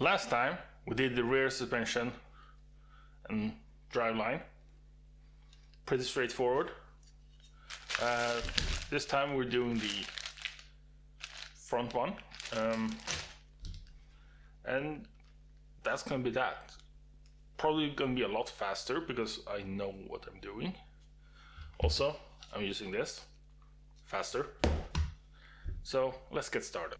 Last time we did the rear suspension and driveline. Pretty straightforward. This time we're doing the front one. And that's gonna be that. Probably gonna be a lot faster because I know what I'm doing. Also, I'm using this faster. So let's get started.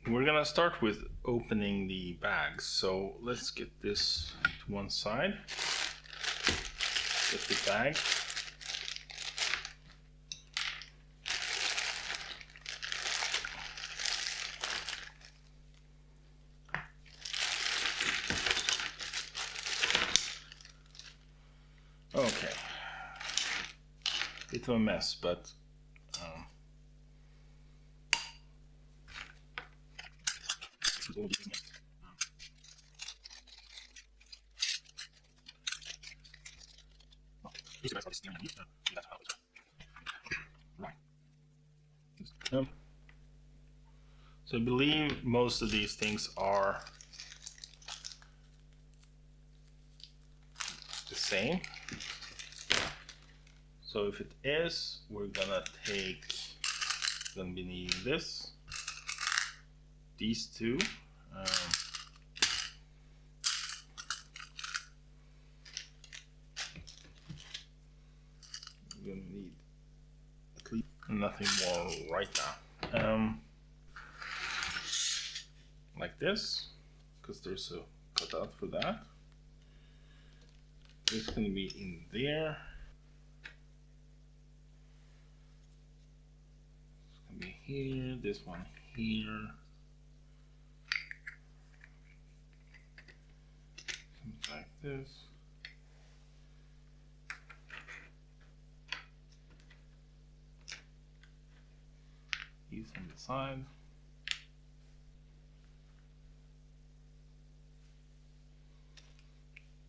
We're gonna start with opening the bags. So let's get this to one side. Get the bag. Okay. Bit of a mess, but so I believe most of these things are the same. So if it is, we're gonna be needing these two. We're gonna need at least nothing more right now. Like this, because there's a cutout for that. This is gonna be in there. It's gonna be here. This one here. Something like this. These on the side.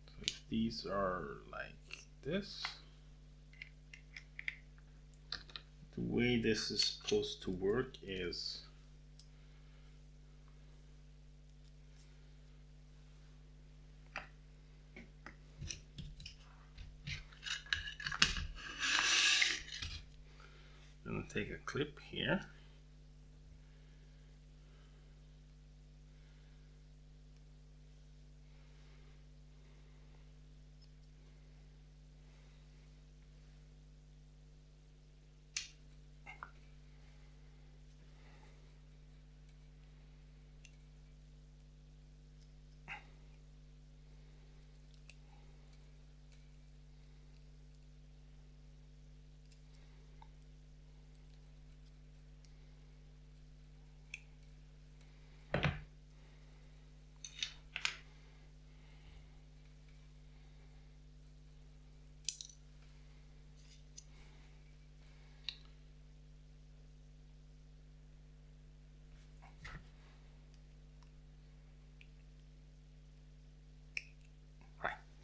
So if these are like this, the way this is supposed to work is I'm gonna take a clip here.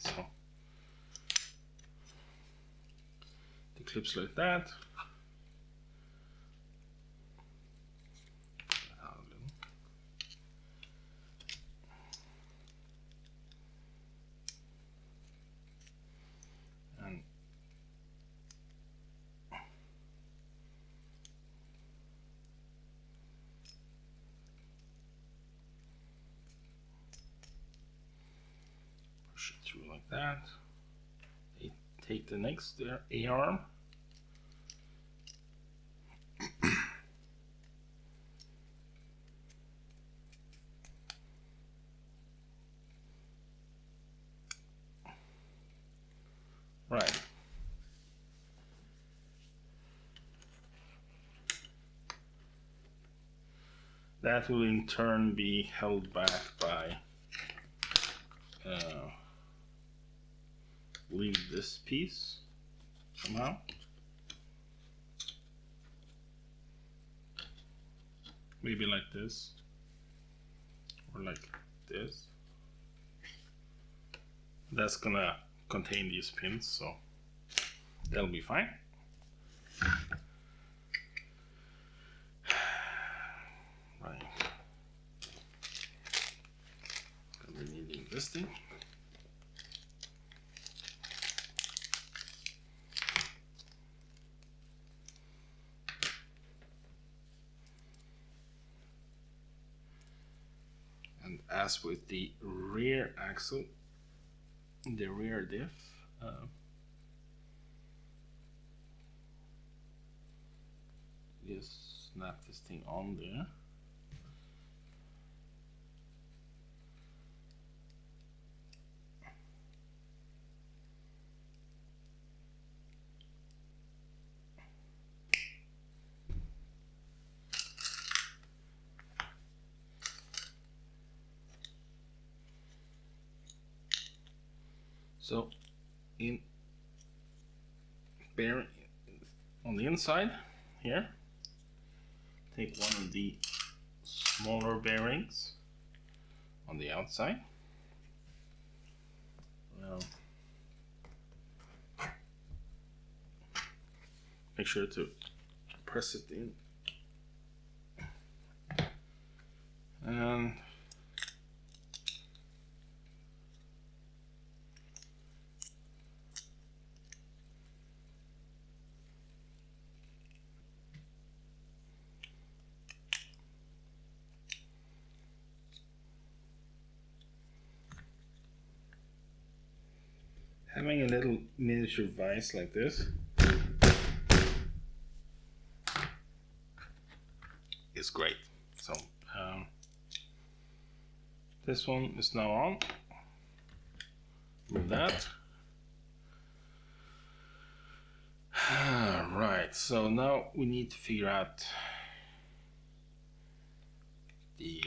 So the clips like that. And push it through like that. Take the next A-arm. Right. That will in turn be held back by leave this piece somehow. Maybe like this or like this. That's gonna contain these pins, so that'll be fine. Right. this thing. And as with the rear axle, the rear diff, just snap this thing on there. So in bearing on the inside here, take one of the smaller bearings on the outside. Make sure to press it in, and having a little miniature vise like this is great. So this one is now on. Move that. Right, so now we need to figure out the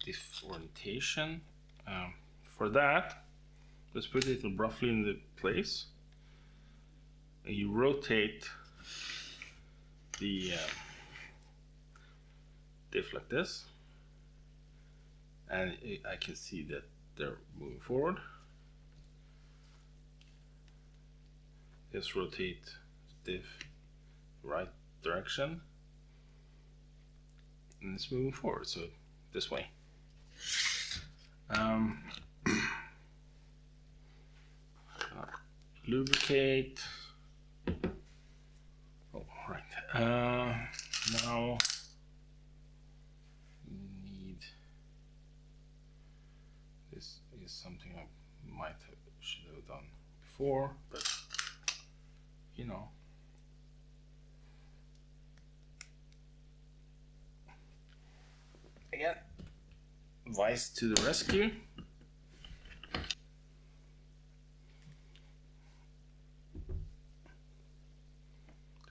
diff orientation. For that, let's put it roughly in the place. And you rotate the diff like this, and I can see that they're moving forward. Just rotate the diff right direction, and it's moving forward, so this way. Lubricate. Oh, right. Now we need, this is something I should have done before, but you know. Again, vice to the rescue.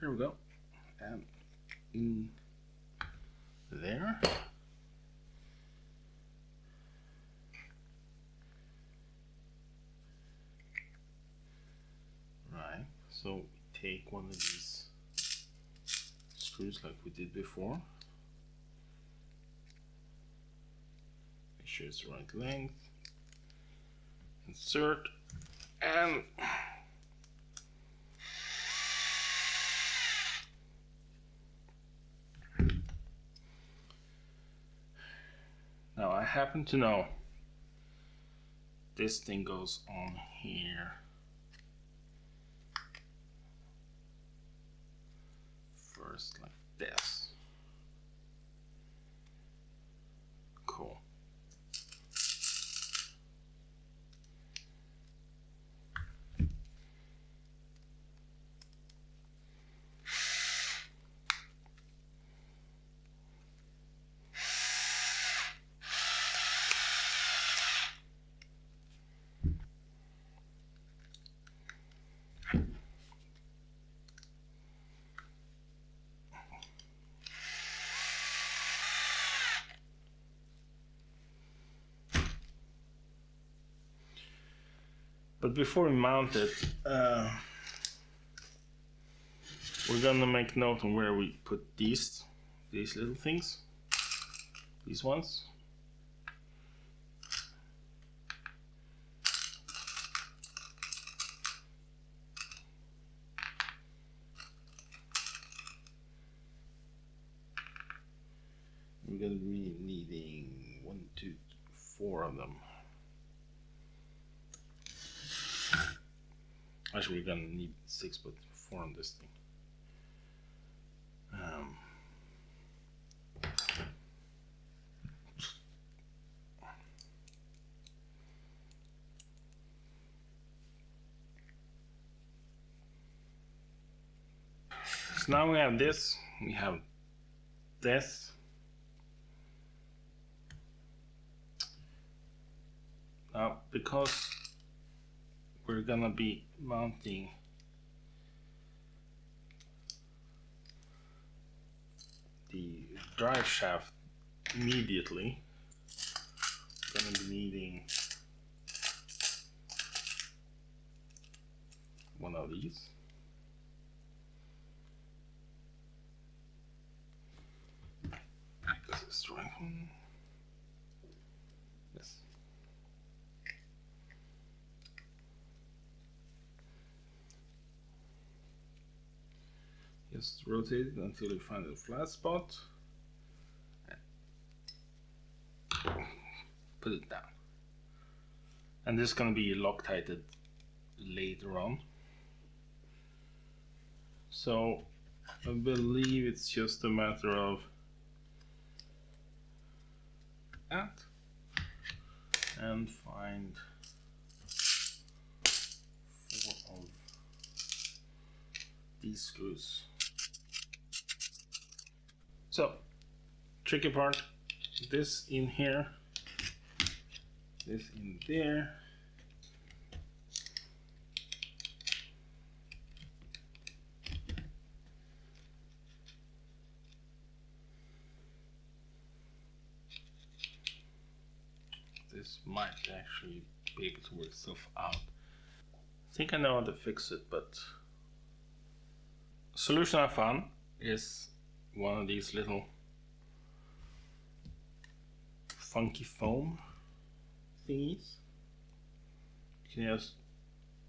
There we go. And in there. Right, so take one of these screws like we did before. Make sure it's the right length. Insert, and now I happen to know this thing goes on here. First, like this. Cool. But before we mount it, we're gonna make note on where we put these little things, these ones. we're going to be needing 1, 2, 4 of them. Actually, we're going to need 6, but 4 on this thing. So now we have this, we have this. Now, because we're gonna be mounting the drive shaft immediately, we're gonna be needing one of these. This is the right one. Yes. Just rotate it until you find a flat spot. Put it down. And this is going to be Loctited later on. So I believe it's just a matter of that and find 4 of these screws. So, tricky part, this in here, this in there. This might actually be able to work itself out. I think I know how to fix it, but the solution I found is one of these little funky foam thingies. You can just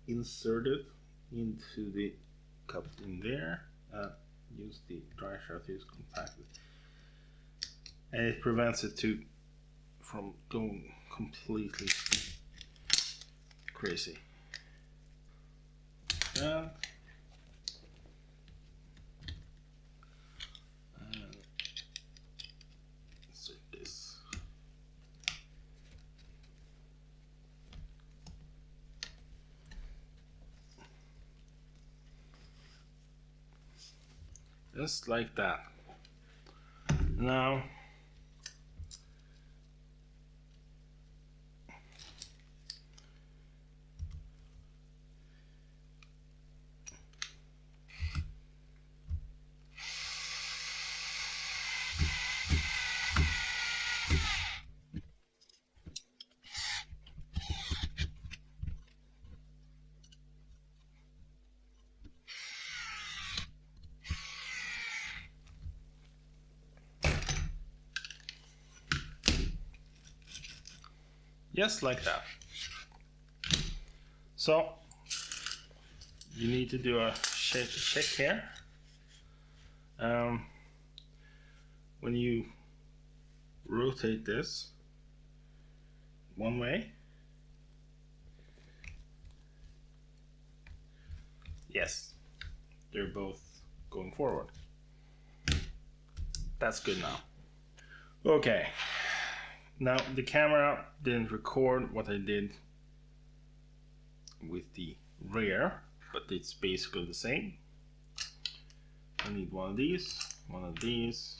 insert it into the cup in there, use the dry shaft to compact it, and it prevents it from going completely crazy. And insert this. Just like that. Now just like that. So you need to do a check here. When you rotate this one way, yes, they're both going forward. That's good now. Okay, now the camera didn't record what I did with the rear, but it's basically the same. I need one of these, one of these.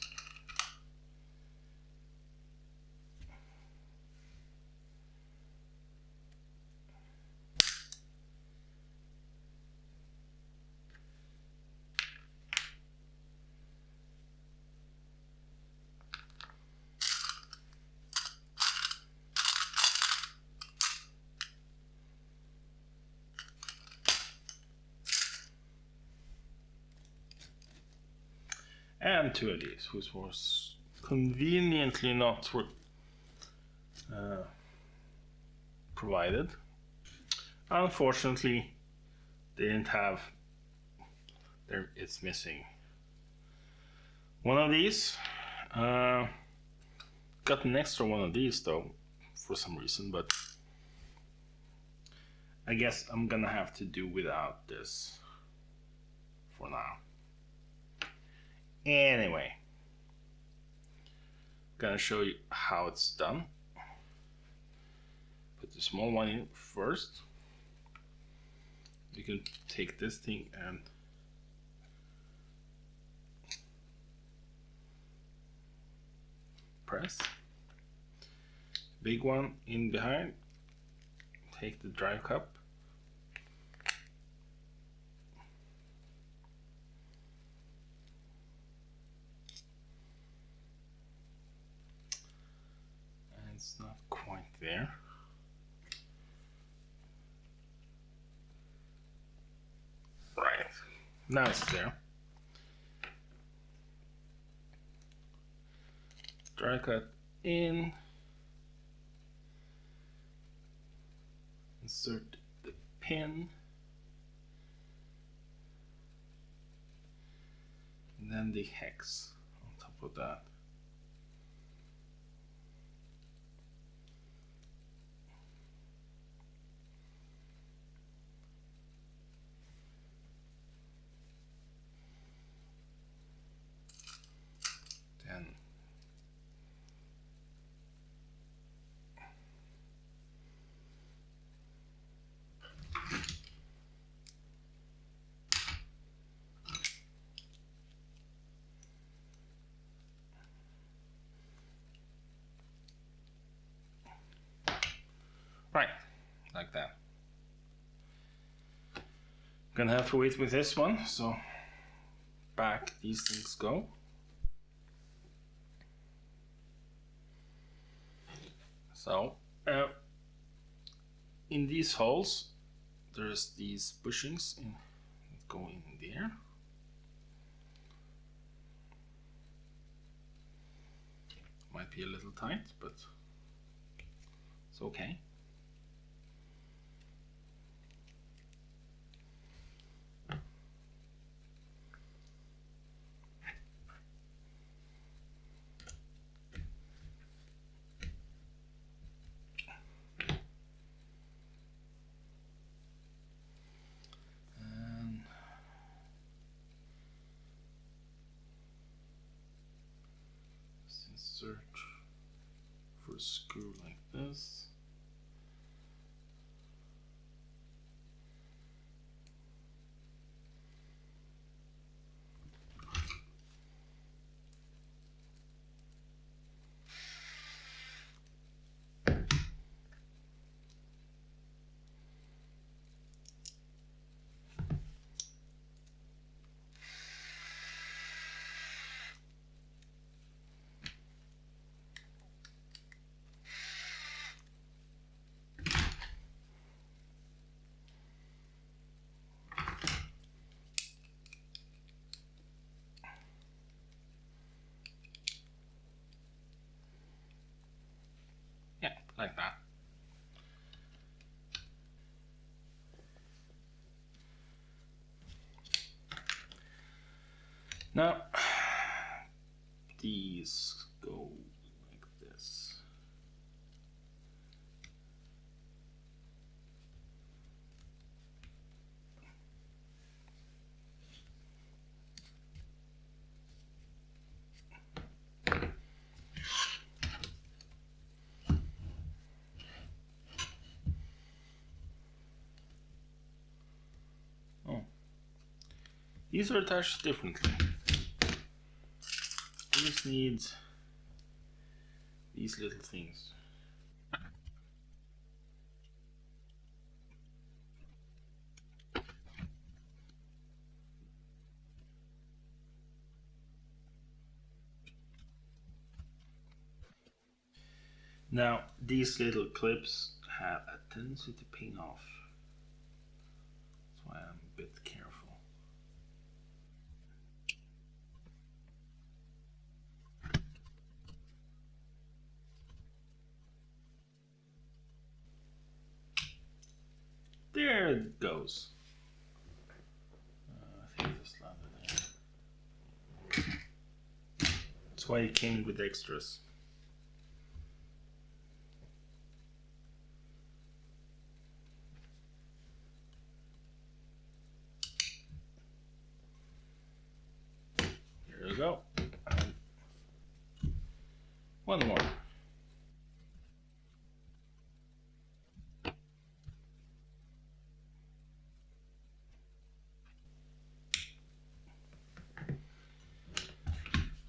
And 2 of these, which was conveniently not provided. Unfortunately, they didn't have. It's missing one of these. got an extra one of these though, for some reason, but I guess I'm gonna have to do without this for now. Anyway, gonna show you how it's done. Put the small one in first. You can take this thing and press. Big one in behind. Take the drive cup. And it's not quite there. Right. Now it's there. Dry cut in. Insert the pin. And then the hex on top of that. Then right, like that. Gonna have to wait with this one, so back these things go. So in these holes there's these bushings that go in there. Might be a little tight, but it's okay. Insert for a screw like this. Yeah, like that. Now, these go like this. Oh, these are attached differently. This needs these little things. Now, these little clips have a tendency to ping off. That's why I'm a bit careful. There it goes. I think it's landed there. That's why it came with extras. One more.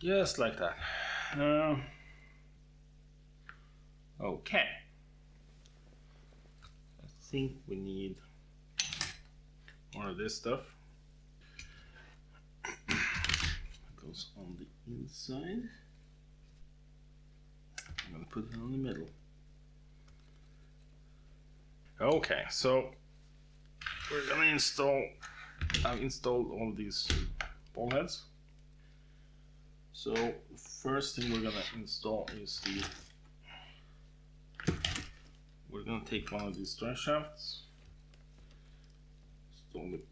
Just like that. Okay. I think we need more of this stuff. It goes on the inside. I'm gonna put it on the middle. Okay, so we're gonna install. I've installed all these ball heads. So first thing we're gonna install is we're gonna take one of these driveshafts, install it,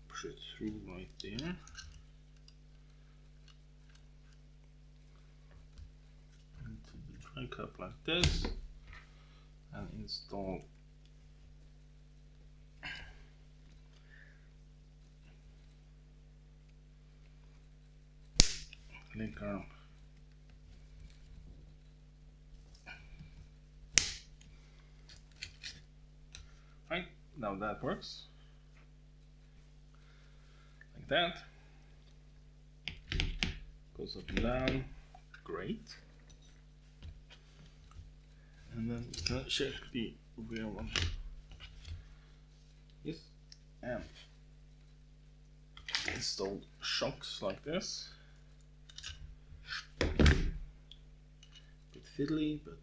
push it through right there. Into the dry cup like this, and install link arm. Right, now that works. Like that. Goes up and down. Great. And then we're gonna check the rear one. Yes, and install shocks like this. Bit fiddly, but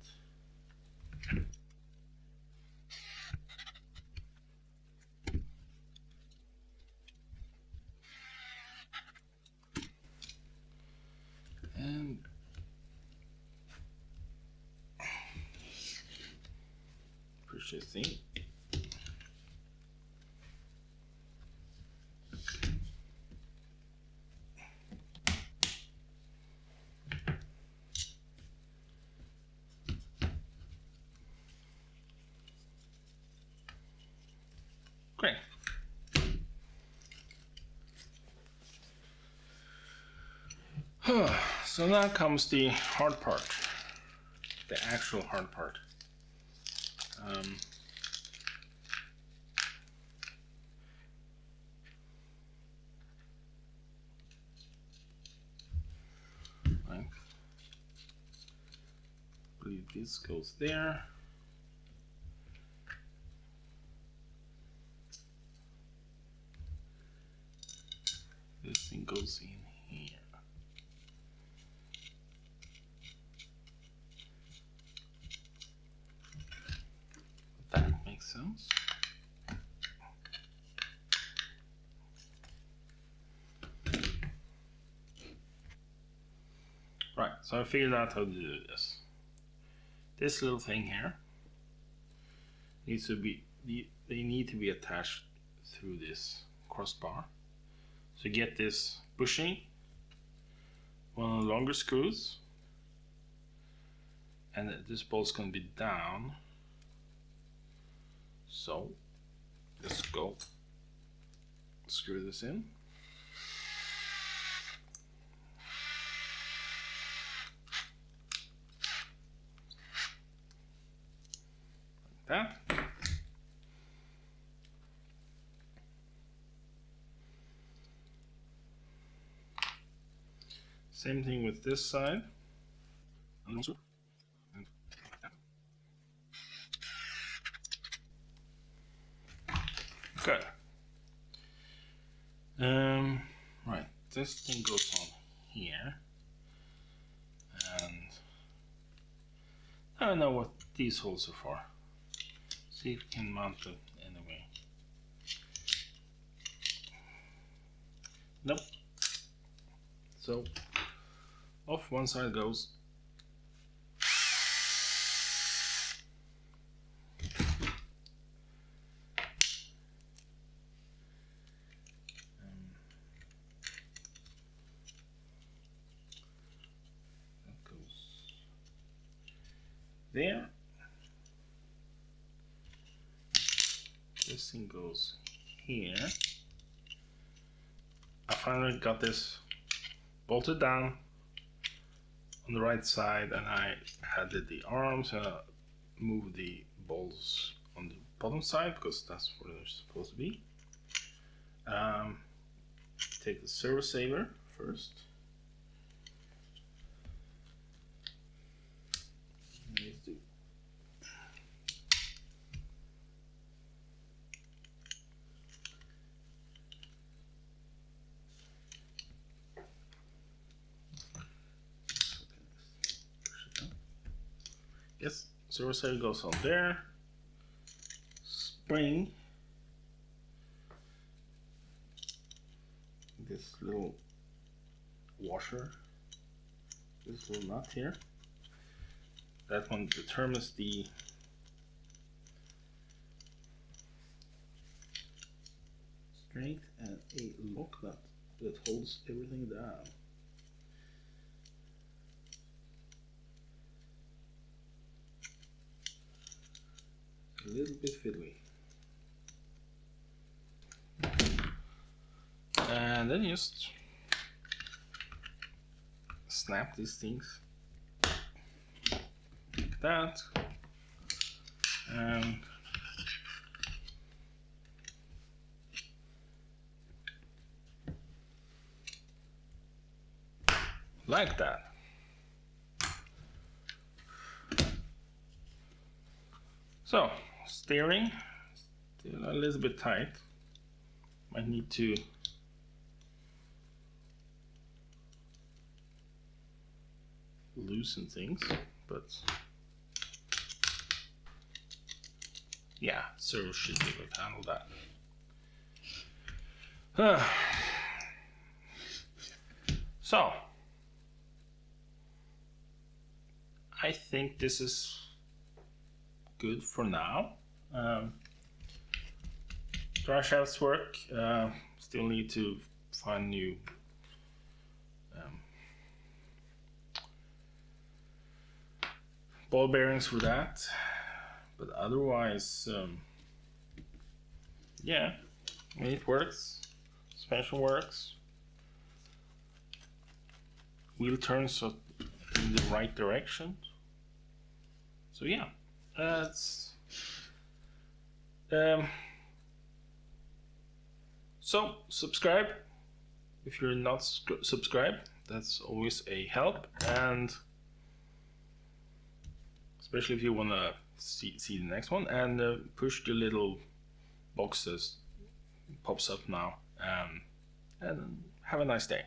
and push this thing. Great. So now comes the hard part, the actual hard part. Right. I believe this goes there. This thing goes in here. That makes sense. Right, so I figured out how to do this. This little thing here needs to be, they need to be attached through this crossbar. So get this bushing, one of the longer screws, and this bolt's going to be down. So let's go screw this in. Like that. Same thing with this side. Good. Right, this thing goes on here, and I don't know what these holes are for. See if we can mount it anyway. Nope. So off one side goes. That goes there. This thing goes here. I finally got this bolted down on the right side, and I added the arms and move the bolts on the bottom side because that's where they're supposed to be. Take the servo saver first. Let's do. Yes, servo saver goes on there. Spring. This little washer, this little nut here, that one determines the strength and a lock nut that holds everything down. A little bit fiddly. And then just snap these things like that, and like that. So steering still a little bit tight, might need to loosen things, but yeah, servo should be able to handle that. So I think this is good for now. Driveshafts work. Still need to find new ball bearings for that, but otherwise, yeah, it works. Suspension works. Wheel turns in the right direction. So yeah, that's so subscribe if you're not subscribed. That's always a help, and especially if you want to see the next one, and push the little box that pops up now, and have a nice day.